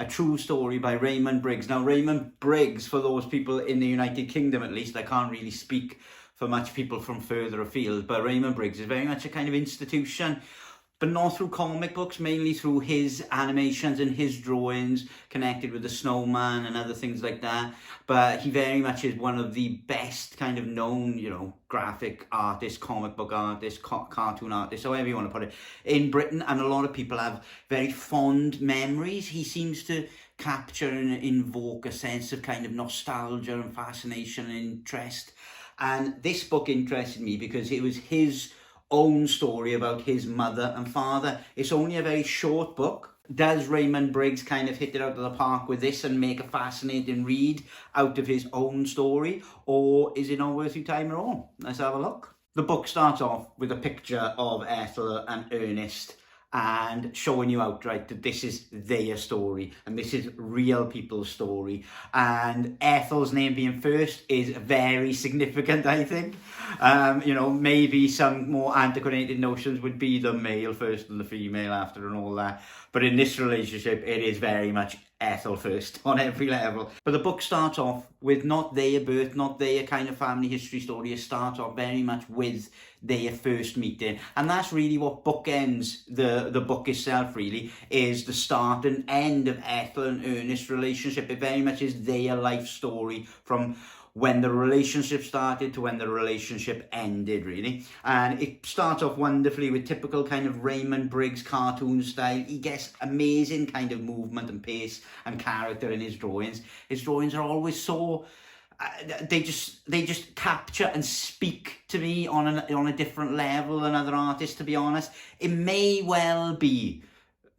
true story by Raymond Briggs. Now, Raymond Briggs, for those people in the United Kingdom at least, I can't really speak for much people from further afield, but Raymond Briggs is very much a kind of institution, but not through comic books, mainly through his animations and his drawings connected with the snowman and other things like that. But he very much is one of the best kind of known, graphic artists, comic book artists, cartoon artists, however you want to put it, in Britain. And a lot of people have very fond memories. He seems to capture and invoke a sense of kind of nostalgia and fascination and interest. And this book interested me because it was his own story about his mother and father. It's only a very short book. Does Raymond Briggs kind of hit it out of the park with this and make a fascinating read out of his own story, or is it not worth your time at all? Let's have a look. The book starts off with a picture of Ethel and Ernest and showing you outright that this is their story and this is real people's story. And Ethel's name being first is very significant, I think. Maybe some more antiquated notions would be the male first and the female after and all that. But in this relationship, it is very much Ethel first on every level. But the book starts off with not their birth, not their kind of family history story. It starts off very much with their first meeting. And that's really what bookends the book itself, really, is the start and end of Ethel and Ernest's relationship. It very much is their life story from when the relationship started to when the relationship ended, really. And it starts off wonderfully with typical kind of Raymond Briggs cartoon style. He gets amazing kind of movement and pace and character in his drawings. His drawings are always so... they just capture and speak to me on a different level than other artists, to be honest. It may well be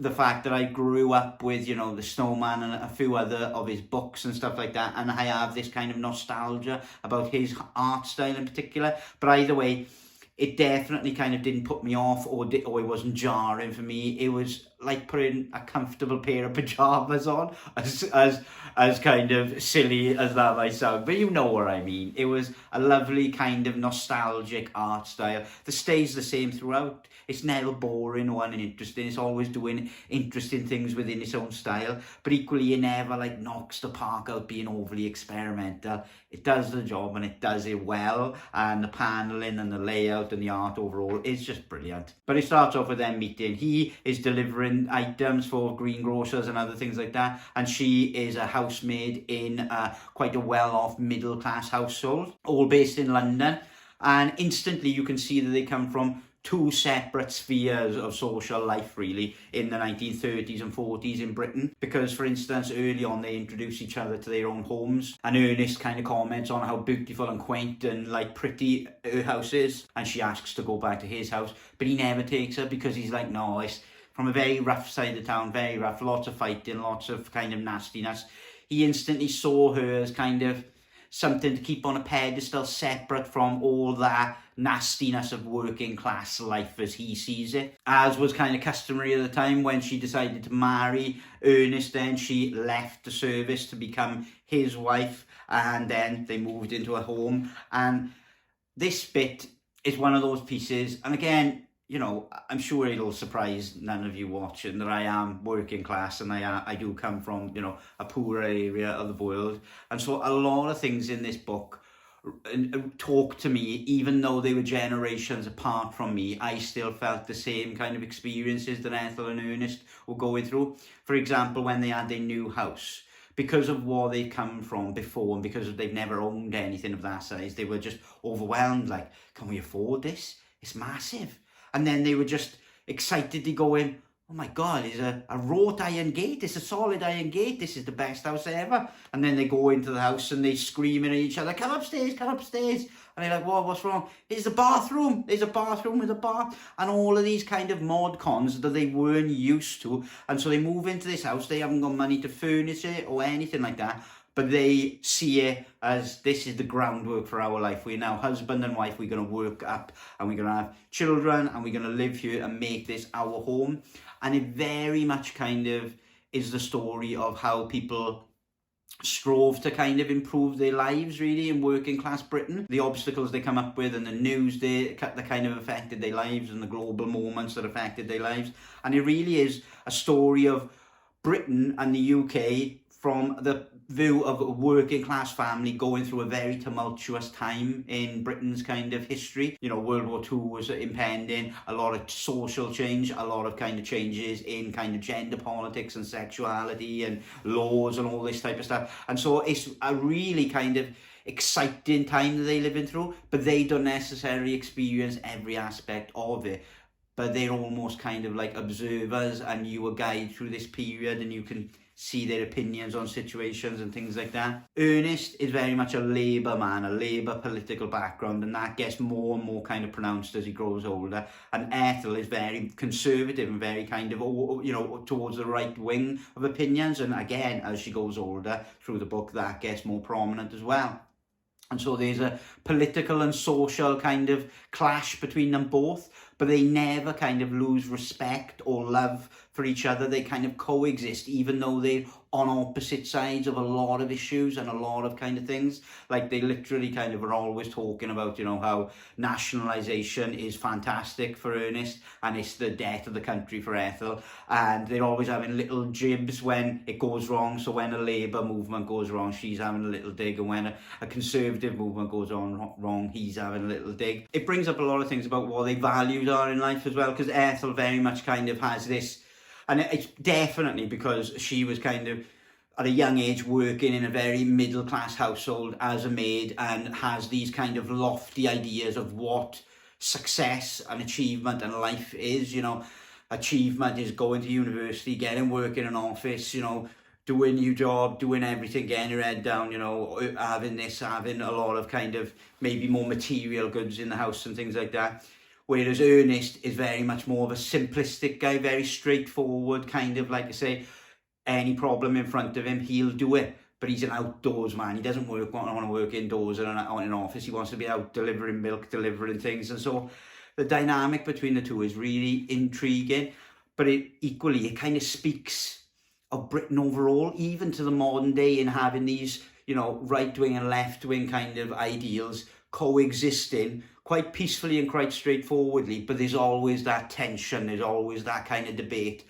the fact that I grew up with, the Snowman and a few other of his books and stuff like that, and I have this kind of nostalgia about his art style in particular. But either way, it definitely kind of didn't put me off, or it wasn't jarring for me. It was like putting a comfortable pair of pajamas on, as kind of silly as that might sound, but you know what I mean. It was a lovely kind of nostalgic art style that stays the same throughout. It's never boring or uninteresting. It's always doing interesting things within its own style, but equally it never knocks the park out being overly experimental. It does the job and it does it well, and the paneling and the layout and the art overall is just brilliant. But it starts off with them meeting. He is delivering items for greengrocers and other things like that, and she is a housemaid in quite a well-off middle-class household, all based in London. And instantly you can see that they come from two separate spheres of social life, really, in the 1930s and 40s in Britain. Because, for instance, early on they introduce each other to their own homes, and Ernest kind of comments on how beautiful and quaint and pretty her house is, and she asks to go back to his house, but he never takes her because he's like, no, it's from a very rough side of town, very rough, lots of fighting, lots of kind of nastiness. He instantly saw her as kind of something to keep on a pedestal, separate from all that nastiness of working class life as he sees it. As was kind of customary at the time, when she decided to marry Ernest, then she left the service to become his wife, and then they moved into a home. And this bit is one of those pieces, and again, I'm sure it'll surprise none of you watching that I am working class, and I do come from, a poorer area of the world. And so a lot of things in this book talk to me, even though they were generations apart from me. I still felt the same kind of experiences that Ethel and Ernest were going through. For example, when they had their new house, because of what they'd come from before, and because they've never owned anything of that size, they were just overwhelmed, can we afford this? It's massive. And then they were just excitedly going, oh my God, it's a wrought iron gate. It's a solid iron gate. This is the best house ever. And then they go into the house and they screaming at each other, come upstairs, come upstairs. And they're like, what's wrong? It's a bathroom. There's a bathroom with a bath. And all of these kind of mod cons that they weren't used to. And so they move into this house. They haven't got money to furnish it or anything like that. But they see it as, this is the groundwork for our life. We're now husband and wife. We're going to work up and we're going to have children and we're going to live here and make this our home. And it very much kind of is the story of how people strove to kind of improve their lives, really, in working class Britain. The obstacles they come up with and the news that kind of affected their lives, and the global moments that affected their lives. And it really is a story of Britain and the UK from the view of a working class family going through a very tumultuous time in Britain's kind of history. You know, World War II was impending, a lot of social change, a lot of kind of changes in kind of gender politics and sexuality and laws and all this type of stuff. And so it's a really kind of exciting time that they living through, but they don't necessarily experience every aspect of it. But they're almost kind of like observers, and you a guide through this period, and you can see their opinions on situations and things like that. Ernest is very much a Labour man, a Labour political background, and that gets more and more kind of pronounced as he grows older. And Ethel is very conservative and very kind of, you know, towards the right wing of opinions. And again, as she goes older through the book, that gets more prominent as well. And so there's a political and social kind of clash between them both, but they never kind of lose respect or love for each other. They kind of coexist, even though they're on opposite sides of a lot of issues and a lot of kind of things. Like, they literally kind of are always talking about, you know, how nationalisation is fantastic for Ernest and it's the death of the country for Ethel. And they're always having little jibs when it goes wrong. So when a Labour movement goes wrong, she's having a little dig. And when a Conservative movement goes on wrong, he's having a little dig. It brings up a lot of things about what their values are in life as well, because Ethel very much kind of has this. And it's definitely because she was kind of, at a young age, working in a very middle-class household as a maid, and has these kind of lofty ideas of what success and achievement and life is. You know, achievement is going to university, getting work in an office, you know, doing your job, doing everything, getting your head down, you know, having this, having a lot of kind of maybe more material goods in the house and things like that. Whereas Ernest is very much more of a simplistic guy, very straightforward, kind of, like I say, any problem in front of him, he'll do it. But he's an outdoors man. He doesn't want to work indoors or in an office. He wants to be out delivering milk, delivering things. And so the dynamic between the two is really intriguing. But it kind of speaks of Britain overall, even to the modern day, in having these, you know, right-wing and left-wing kind of ideals coexisting quite peacefully and quite straightforwardly, but there's always that tension, there's always that kind of debate,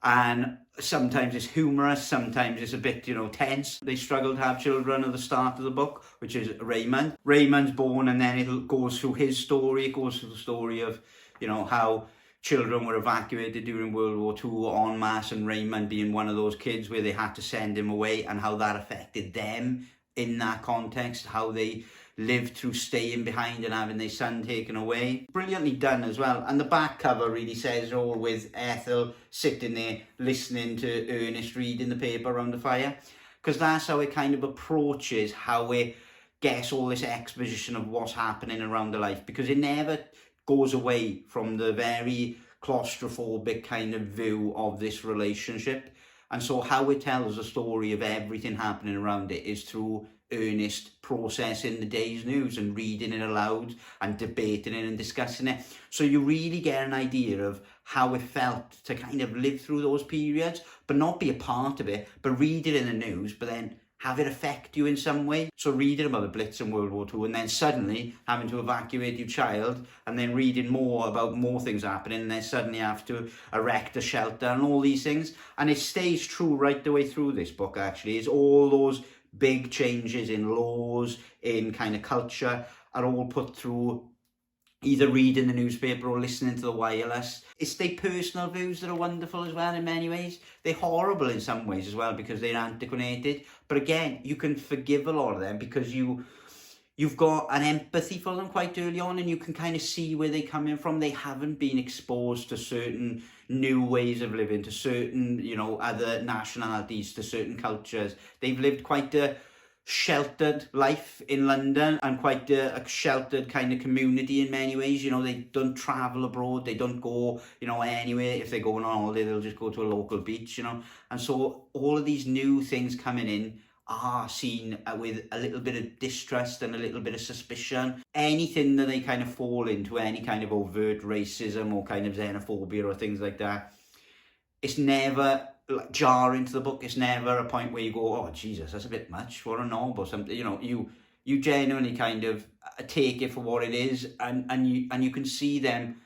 and sometimes it's humorous, sometimes it's a bit, you know, tense. They struggle to have children at the start of the book, which is Raymond. Raymond's born, and then it goes through his story. It goes through the story of, you know, how children were evacuated during World War II en masse, and Raymond being one of those kids where they had to send him away, and how that affected them in that context, how they lived through staying behind and having their son taken away. Brilliantly done as well. And the back cover really says it all, with Ethel sitting there listening to Ernest reading the paper around the fire, because that's how it kind of approaches how it gets all this exposition of what's happening around the life, because it never goes away from the very claustrophobic kind of view of this relationship. And so how it tells the story of everything happening around it is through Ernest processing the day's news and reading it aloud and debating it and discussing it. So you really get an idea of how it felt to kind of live through those periods, but not be a part of it, but read it in the news, but then have it affect you in some way. So reading about the Blitz and World War II, and then suddenly having to evacuate your child, and then reading more about more things happening, and then suddenly have to erect a shelter and all these things. And it stays true right the way through this book, actually. It's all those big changes in laws, in kind of culture, are all put through either reading the newspaper or listening to the wireless. It's their personal views that are wonderful as well in many ways. They're horrible in some ways as well because they're antiquated. But again, you can forgive a lot of them because you've got an empathy for them quite early on, and you can kind of see where they're coming from. They haven't been exposed to certain new ways of living, to certain, you know, other nationalities, to certain cultures. They've lived quite a sheltered life in London, and quite a sheltered kind of community in many ways. You know, they don't travel abroad, they don't go, you know, anywhere. If they're going on holiday, they'll just go to a local beach, you know. And so all of these new things coming in are seen with a little bit of distrust and a little bit of suspicion. Anything that they kind of fall into, any kind of overt racism or kind of xenophobia or things like that, it's never jarring to the book. It's never a point where you go, oh Jesus, that's a bit much for a knob or something. You know, you genuinely kind of take it for what it is, and you can see them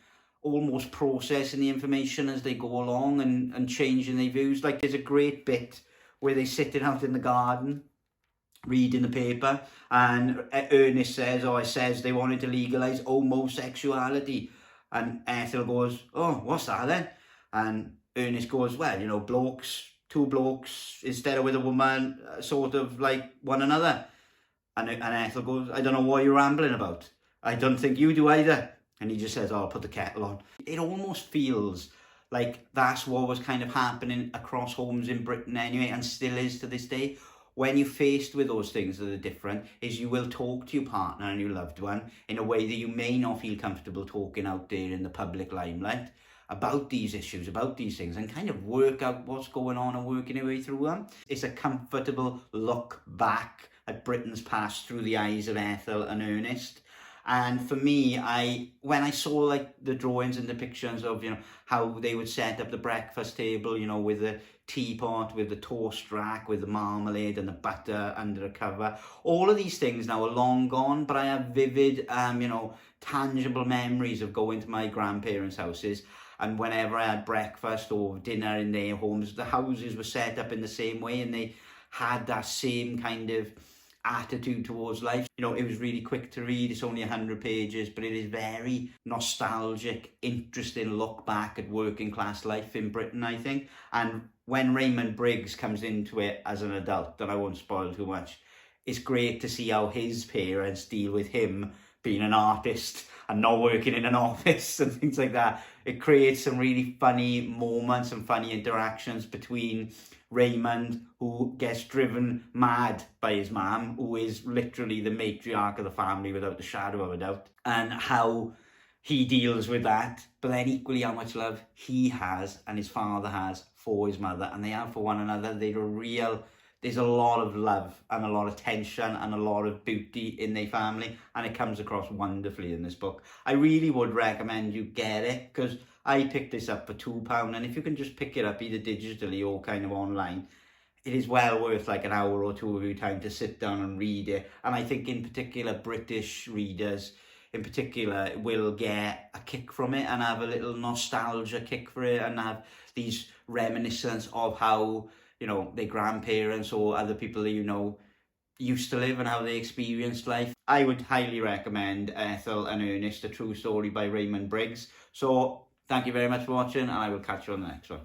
almost processing the information as they go along and changing their views. Like there's a great bit where they're sitting out in the garden reading the paper, and Ernest says, oh, it says they wanted to legalise homosexuality. And Ethel goes, oh, what's that then? And Ernest goes, well, you know, two blokes, instead of with a woman, sort of like one another. And Ethel goes, I don't know what you're rambling about. I don't think you do either. And he just says, oh, I'll put the kettle on. It almost feels like that's what was kind of happening across homes in Britain anyway, and still is to this day. When you're faced with those things that are different, is you will talk to your partner and your loved one in a way that you may not feel comfortable talking out there in the public limelight about these issues, about these things, and kind of work out what's going on and working your way through them. It's a comfortable look back at Britain's past through the eyes of Ethel and Ernest. And for me, when I saw like the drawings and depictions of, you know, how they would set up the breakfast table, you know, with the teapot, with the toast rack, with the marmalade and the butter under a cover, all of these things now are long gone, but I have vivid, you know, tangible memories of going to my grandparents' houses. And whenever I had breakfast or dinner in their homes, the houses were set up in the same way, and they had that same kind of attitude towards life. You know, it was really quick to read. It's only 100 pages, but it is very nostalgic, interesting look back at working class life in Britain, I think. And when Raymond Briggs comes into it as an adult, and I won't spoil too much, it's great to see how his parents deal with him being an artist and not working in an office and things like that. It creates some really funny moments and funny interactions between Raymond, who gets driven mad by his mum, who is literally the matriarch of the family without the shadow of a doubt, and how he deals with that, but then equally how much love he has and his father has for his mother, and they have for one another. There's a lot of love and a lot of tension and a lot of beauty in their family, and it comes across wonderfully in this book. I really would recommend you get it, because I picked this up for £2, and if you can just pick it up either digitally or kind of online, it is well worth like an hour or two of your time to sit down and read it. And I think in particular British readers in particular will get a kick from it and have a little nostalgia kick for it, and have these reminiscences of how, you know, their grandparents or other people that you know used to live and how they experienced life. I would highly recommend Ethel and Ernest, A True Story by Raymond Briggs. So thank you very much for watching, and I will catch you on the next one.